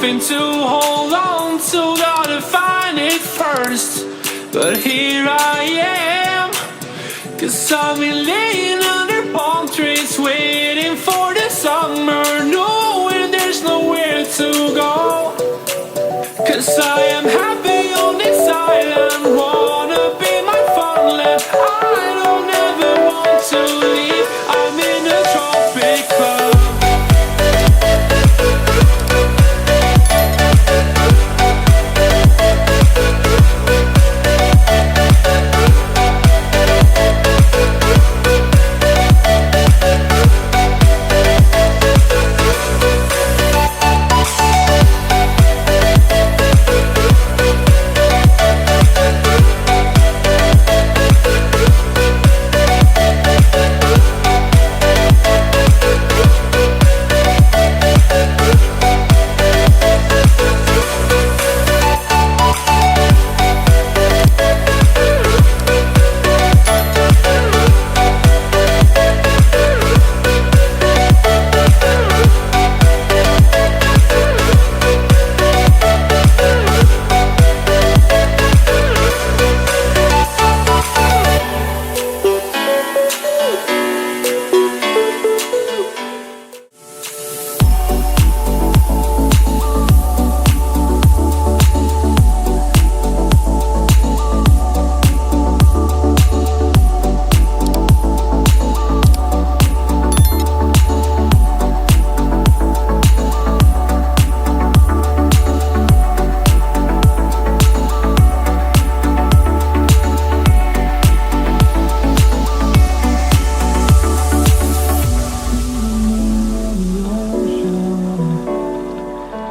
something to hold on to, gotta find it first. But here I am, 'cause I've been laying under palm trees, waiting for the summer, knowing there's nowhere to go. 'Cause I am happy on this island, wanna be my farmland. I don't ever want to leave, I'm in a tropic club.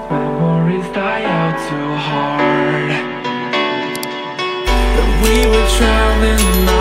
Memories die out too hard. We were traveling